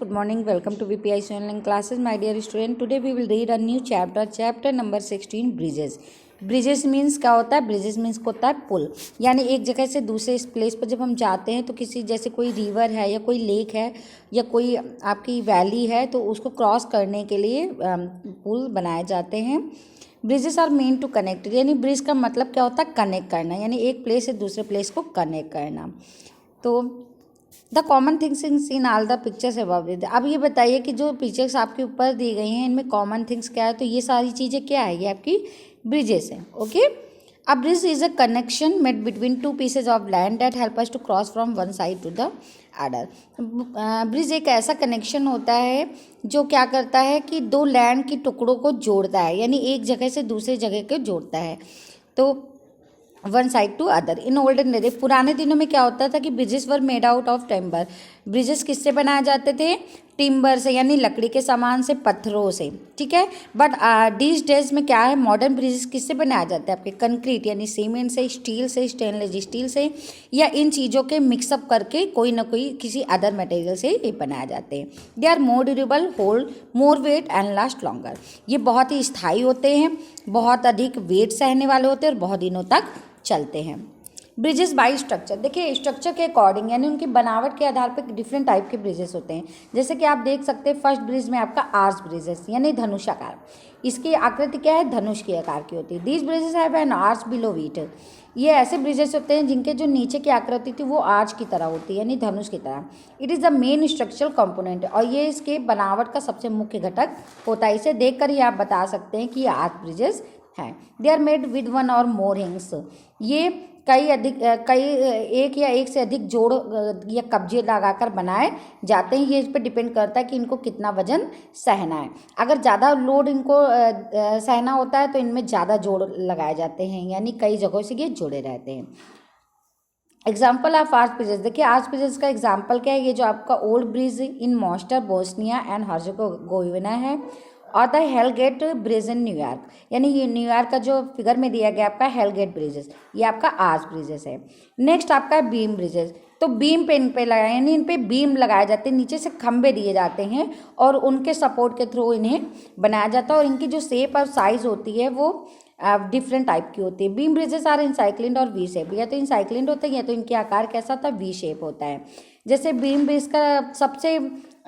good morning. Welcome to VPIC online classes, my dear student. Today we will read a new chapter number 16, bridges. Bridges means क्या होता है? Bridges means होता है पुल, यानी एक जगह से दूसरे प्लेस पर जब हम जाते हैं तो किसी जैसे कोई रिवर है या कोई लेक है या कोई आपकी वैली है तो उसको क्रॉस करने के लिए पुल बनाए जाते हैं. Bridges are meant to connect, यानी ब्रिज का मतलब क्या होता है? कनेक्ट करना, यानी एक प्लेस से दूसरे प्लेस को कनेक्ट करना. तो the common things in all the pictures above. अब ये बताइए कि जो पिक्चर्स आपके ऊपर दी गई हैं इनमें कॉमन थिंग्स क्या है? तो ये सारी चीज़ें क्या है? ये आपकी ब्रिजेस हैं. Okay, a bridge is a connection made between two pieces of land that help us to cross from one side to the other. Bridge एक ऐसा कनेक्शन होता है जो क्या करता है कि दो लैंड के टुकड़ों को जोड़ता है, यानी एक जगह से दूसरी जगह को जोड़ता है. तो one side to other. In olden day, पुराने दिनों में क्या होता था कि bridges were made out of timber. Bridges किससे बनाए जाते थे? टिम्बर से, यानी लकड़ी के सामान से, पत्थरों से. ठीक है, बट दिस डेज में क्या है? मॉडर्न ब्रिजेस किससे बनाया जाता है? आपके कंक्रीट यानी सीमेंट से, स्टील से, स्टेनलेस स्टील से, या इन चीज़ों के मिक्सअप करके कोई ना कोई किसी अदर मटेरियल से ये बनाए जाते हैं. They are more durable, hold more weight and last longer. ये बहुत ही स्थायी होते हैं, बहुत अधिक वेट सहने वाले होते हैं और बहुत दिनों तक चलते हैं. ब्रिजेस बाई स्ट्रक्चर, देखिए स्ट्रक्चर के अकॉर्डिंग यानी उनकी बनावट के आधार पर डिफरेंट टाइप के ब्रिजेस होते हैं. जैसे कि आप देख सकते हैं फर्स्ट ब्रिज में आपका आर्च ब्रिजेस यानी धनुषाकार. इसकी आकृति क्या है? धनुष के आकार की होती है. These bridges have an arch below it. ये ऐसे ब्रिजेस होते हैं जिनके जो नीचे की आकृति थी वो आर्च की तरह होती है, यानी धनुष की तरह. It is the main structural component, और ये इसके बनावट का सबसे मुख्य घटक होता है. इसे देख कर ही आप बता सकते हैं कि ये आर्च ब्रिजेस हैं. They are made with one or more हिंग्स. ये कई एक या एक से अधिक जोड़ या कब्जे लगाकर बनाए जाते हैं. ये इस पर डिपेंड करता है कि इनको कितना वजन सहना है. अगर ज़्यादा लोड इनको सहना होता है तो इनमें ज़्यादा जोड़ लगाए जाते हैं, यानी कई जगहों से ये जुड़े रहते हैं. एग्जाम्पल ऑफ आर्च ब्रिजेस, देखिए आर्च ब्रिजेस का एग्जाम्पल क्या है? ये जो आपका old bridge in मॉस्टर, Bosnia and Herzegovina है, और द हेलगेट ब्रिज इन न्यूयॉर्क, यानी ये न्यूयॉर्क का जो फिगर में दिया गया आपका हेलगेट ब्रिजेस, ये आपका आर्च ब्रिजेस है. नेक्स्ट आपका बीम ब्रिजेस. तो बीम पे इन पे लगाए, यानी इन पे बीम लगाए जाते हैं, नीचे से खंबे दिए जाते हैं और उनके सपोर्ट के थ्रू इन्हें बनाया जाता है. और इनकी जो शेप और साइज होती है वो डिफरेंट टाइप की होती है. बीम ब्रिजेस आर इंसाइक्लिंड और वी शेप, या तो इंसाइक्लिंड होते हैं या तो इनके आकार कैसा होता है? वी शेप होता है. जैसे बीम ब्रिज का सबसे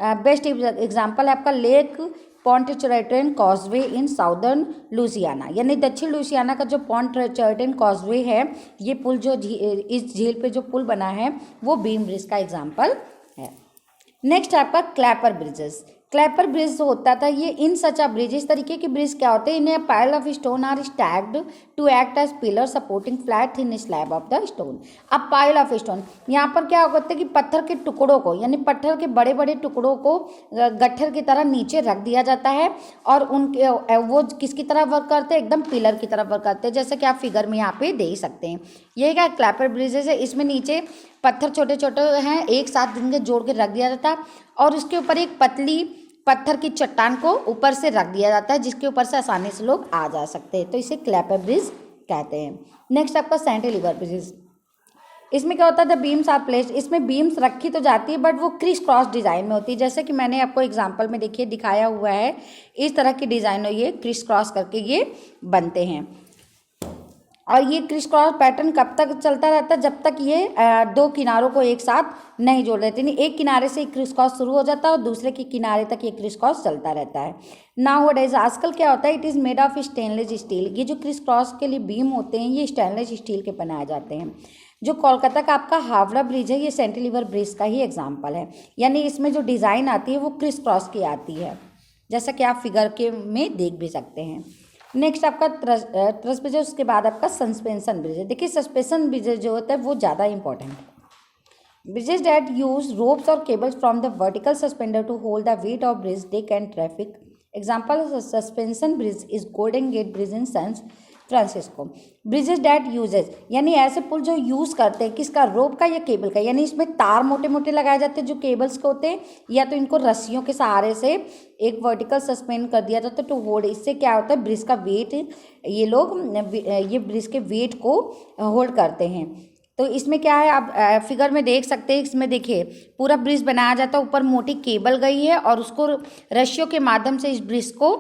बेस्ट एग्जाम्पल है आपका lake Pontchartrain causeway in southern Louisiana, यानी दक्षिण लुसियाना का जो पॉन्टचरेटन कॉजवे है, ये पुल जो इस झील पे जो पुल बना है वो बीम ब्रिज का एग्जाम्पल है. नेक्स्ट आपका क्लैपर ब्रिजेस. क्लैपर ब्रिज होता था ये इन सच अ ब्रिज, इस तरीके के ब्रिज क्या होते हैं? इन्हें pile of stone are stacked to act as pillar supporting flat thin slab of the stone. अब पाइल ऑफ स्टोन, यहाँ पर क्या होता है कि पत्थर के टुकड़ों को, यानी पत्थर के बड़े बड़े टुकड़ों को गट्ठर की तरह नीचे रख दिया जाता है और उनके वो किसकी तरह वर्क करते हैं? एकदम पिलर की तरह वर्क करते हैं, जैसे कि आप फिगर में यहाँ पे देख सकते हैं. ये क्या क्लैपर ब्रिजेस है? इसमें नीचे पत्थर छोटे छोटे हैं, एक साथ इनके जोड़ के रख दिया जाता है और उसके ऊपर एक पतली पत्थर की चट्टान को ऊपर से रख दिया जाता है जिसके ऊपर से आसानी से लोग आ जा सकते हैं. तो इसे क्लैपर ब्रिज कहते हैं. नेक्स्ट आपका कैंटिलीवर ब्रिज. इसमें क्या होता है? द बीम्स आर प्लेस्ड, इसमें बीम्स रखी तो जाती है बट वो क्रिस क्रॉस डिज़ाइन में होती है. जैसे कि मैंने आपको एग्जांपल में देखिए दिखाया हुआ है, इस तरह की डिज़ाइन हो, ये क्रिस क्रॉस करके ये बनते हैं. और ये क्रिस क्रॉस पैटर्न कब तक चलता रहता है? जब तक ये दो किनारों को एक साथ नहीं जोड़ देते, नहीं एक किनारे से क्रिस क्रॉस शुरू हो जाता है और दूसरे के किनारे तक ये क्रिस क्रॉस चलता रहता है. नाउअडेज, आजकल क्या होता है? It is made of stainless steel. ये जो क्रिस क्रॉस के लिए बीम होते हैं ये स्टेनलेस स्टील के बनाए जाते हैं. जो कोलकाता का आपका हावड़ा ब्रिज है ये कैंटिलीवर ब्रिज का ही एग्जाम्पल है, यानी इसमें जो डिज़ाइन आती है वो क्रिस क्रॉस की आती है, जैसा कि आप फिगर के में देख भी सकते हैं. नेक्स्ट आपका ट्रस ब्रिज है, उसके बाद आपका सस्पेंशन ब्रिज है. देखिए सस्पेंशन ब्रिज जो होता है वो ज़्यादा इंपॉर्टेंट है. ब्रिजेस डैट यूज रोप्स और cables from the vertical suspender to hold the weight of bridge deck and traffic. Example suspension bridge is Golden Gate Bridge in San Francisco. Bridges that uses, यानी ऐसे पुल जो use करते हैं किसका? रोप का या cable का, यानी इसमें तार मोटे मोटे लगाए जाते हैं जो केबल्स के होते हैं, या तो इनको रस्सियों के सहारे से एक वर्टिकल सस्पेंड कर दिया जाता है टू होल्ड. इससे क्या होता है? ब्रिज का वेट, ये लोग ये ब्रिज के वेट को होल्ड करते हैं. तो इसमें क्या है, आप फिगर में देख सकते हैं। इसमें देखिए पूरा ब्रिज बनाया जाता है, ऊपर मोटी केबल गई है और उसको रस्सियों के माध्यम से इस ब्रिज को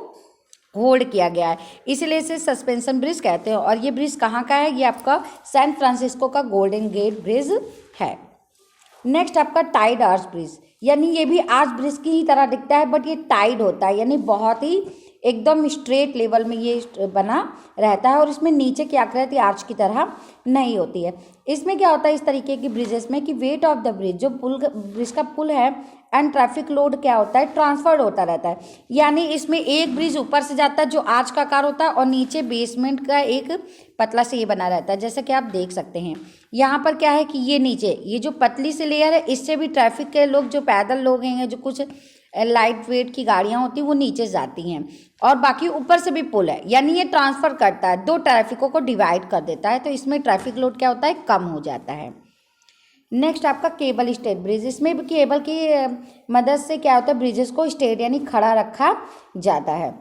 होल्ड किया गया है, इसलिए इसे सस्पेंशन ब्रिज कहते हैं। और ये ब्रिज कहाँ का है, ये आपका सैन फ्रांसिस्को का गोल्डन गेट ब्रिज है। नेक्स्ट आपका टाइड आर्च ब्रिज, यानी ये भी आर्च ब्रिज की ही तरह दिखता है, बट ये टाइड होता है, यानी बहुत ही एकदम स्ट्रेट लेवल में ये बना रहता है और इसमें नीचे की आकृति आर्च की तरह नहीं होती है। इसमें क्या होता है इस तरीके की ब्रिजेस में कि वेट ऑफ द ब्रिज, जो ब्रिज का पुल है एंड ट्रैफिक लोड क्या होता है, ट्रांसफर्ड होता रहता है। यानी इसमें एक ब्रिज ऊपर से जाता है जो आर्च का आकार होता है और नीचे बेसमेंट का एक पतला से ये बना रहता है, जैसा कि आप देख सकते हैं। यहाँ पर क्या है कि ये नीचे ये जो पतली सी लेयर है, इससे भी ट्रैफिक के लोग, जो पैदल लोग हैं, जो कुछ लाइट वेट की गाड़ियाँ होती हैं वो नीचे जाती हैं, और बाकी ऊपर से भी पुल है, यानी ये ट्रांसफ़र करता है, दो ट्रैफिकों को डिवाइड कर देता है, तो इसमें ट्रैफिक लोड क्या होता है, कम हो जाता है। नेक्स्ट आपका केबल स्टेड ब्रिज, इसमें भी केबल की मदद से क्या होता है, ब्रिजेस को स्टेड यानी खड़ा रखा जाता है।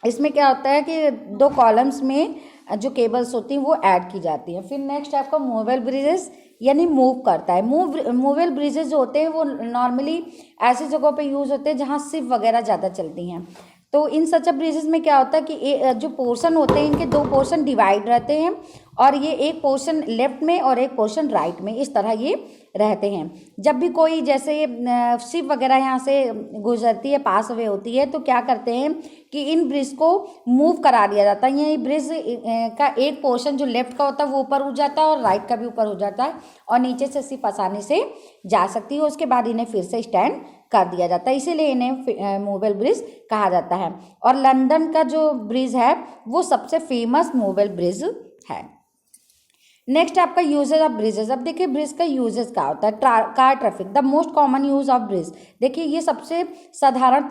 इसमें क्या होता है कि दो कॉलम्स में जो केबल्स होती हैं वो ऐड की जाती हैं। फिर नेक्स्ट आपका मूवेबल ब्रिजेस, यानी मूव करता है। मूवेबल ब्रिजेस जो होते हैं वो नॉर्मली ऐसी जगहों पे यूज़ होते हैं जहाँ शिप वगैरह ज़्यादा चलती हैं। तो इन सच ब्रिजेस में क्या होता है कि जो पोर्शन होते हैं, इनके दो पोर्शन डिवाइड रहते हैं, और ये एक पोर्शन लेफ्ट में और एक पोर्शन राइट में, इस तरह ये रहते हैं। जब भी कोई जैसे शिप वगैरह यहाँ से गुजरती है, पास वे होती है, तो क्या करते हैं कि इन ब्रिज को मूव करा दिया जाता है। ये ब्रिज का एक पोर्शन जो लेफ्ट का होता है वो ऊपर उठ जाता है और राइट का भी ऊपर हो जाता है, और नीचे से शिप आसानी से जा सकती है। उसके बाद इन्हें फिर से स्टैंड कर दिया जाता है, इसीलिए इन्हें मूवेबल ब्रिज कहा जाता है। और लंदन का जो ब्रिज है वो सबसे फेमस मूवेबल ब्रिज है। नेक्स्ट आपका यूजेज ऑफ ब्रिजेस। अब देखिए ब्रिज का यूजेस क्या होता है। Car traffic, the most common use of bridge. देखिए ये सबसे साधारण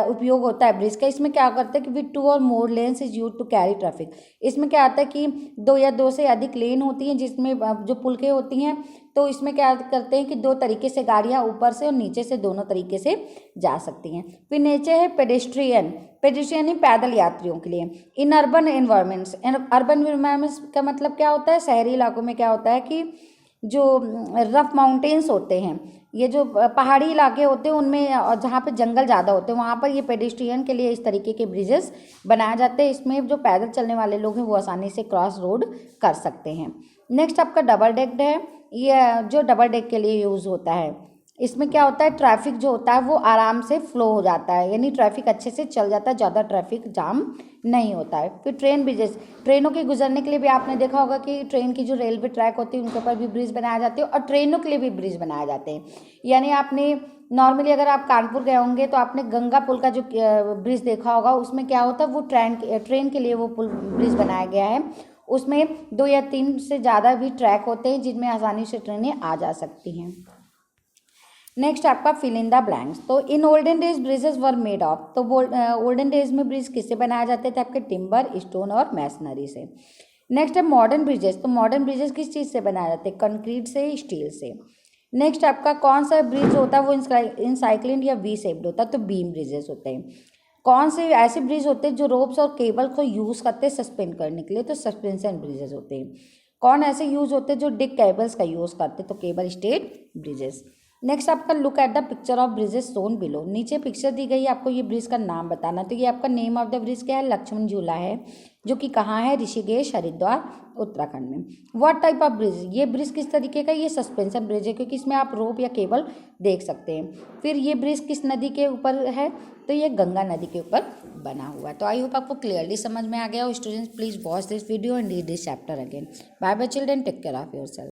उपयोग होता है ब्रिज का। इसमें क्या करते हैं कि विद 2 और more lanes is use to carry traffic. इसमें क्या आता है कि 2 या 2 से अधिक लेन होती हैं जिसमें जो पुलकें होती हैं, तो इसमें क्या करते हैं कि 2 तरीके से गाड़ियाँ ऊपर से और नीचे से दोनों तरीके से जा सकती हैं। फिर नीचे है पेडेस्ट्रियन यानी पैदल यात्रियों के लिए। In urban environments, urban environments का मतलब क्या होता है, शहरी इलाकों में क्या होता है कि जो रफ माउंटेन्स होते हैं, ये जो पहाड़ी इलाके होते हैं उनमें, और जहाँ पे जंगल ज़्यादा होते हैं, वहाँ पर ये पेडेस्ट्रियन के लिए इस तरीके के ब्रिजेस बनाए जाते हैं। इसमें जो पैदल चलने वाले लोग हैं वो आसानी से क्रॉस रोड कर सकते हैं। नेक्स्ट आपका डबल डेक्ड है, ये जो डबल डेक के लिए यूज़ होता है। इसमें क्या होता है, ट्रैफिक जो होता है वो आराम से फ्लो हो जाता है, यानी ट्रैफिक अच्छे से चल जाता है, ज़्यादा ट्रैफिक जाम नहीं होता है। फिर ट्रेन ब्रिजेस, ट्रेनों के गुजरने के लिए भी आपने देखा होगा कि ट्रेन की जो रेलवे ट्रैक होती है उनके ऊपर भी ब्रिज बनाए जाते हैं, और ट्रेनों के लिए भी ब्रिज बनाए जाते हैं। यानी आपने नॉर्मली अगर आप कानपुर गए होंगे तो आपने गंगा पुल का जो ब्रिज देखा होगा, उसमें क्या होता है वो ट्रेन के लिए वो पुल ब्रिज बनाया गया है। उसमें 2 या 3 से ज़्यादा भी ट्रैक होते हैं जिनमें आसानी से ट्रेनें आ जा सकती हैं। नेक्स्ट आपका फिल इन द ब्लैंक्स। तो in olden days bridges were made of, तो ओल्डन डेज में ब्रिज किससे बनाए जाते थे, आपके टिम्बर, स्टोन और मैसनरी से। नेक्स्ट है मॉडर्न ब्रिजेस। तो मॉडर्न ब्रिजेस किस चीज़ से बनाए जाते हैं, कंक्रीट से, स्टील से। नेक्स्ट आपका कौन सा ब्रिज होता है वो इंसाइक्लिन या वी शेप्ड होता है, तो बीम ब्रिजेस होते हैं। कौन से ऐसे ब्रिज होते हैं जो रोप्स और केबल को यूज़ करते हैं सस्पेंड करने के लिए, तो सस्पेंशन ब्रिजेस होते हैं। कौन ऐसे यूज़ होते हैं जो डिग केबल्स का यूज़ करते हैं, तो केबल स्टेड ब्रिजेस। नेक्स्ट आपका look at the picture of bridges Son below. नीचे पिक्चर दी गई है, आपको ये ब्रिज का नाम बताना। तो ये आपका नेम ऑफ द ब्रिज क्या है, लक्ष्मण झूला है, जो कि कहाँ है, ऋषिकेश, हरिद्वार, उत्तराखंड में। व्हाट टाइप ऑफ ब्रिज, ये ब्रिज किस तरीके का, ये सस्पेंशन ब्रिज है क्योंकि इसमें आप रोप या केबल देख सकते हैं। फिर ये ब्रिज किस नदी के ऊपर है, तो ये गंगा नदी के ऊपर बना हुआ है। तो आई होप आपको क्लियरली समझ में आ गया हो। Students please watch this video and read this chapter again. Bye bye children, take care of yourself.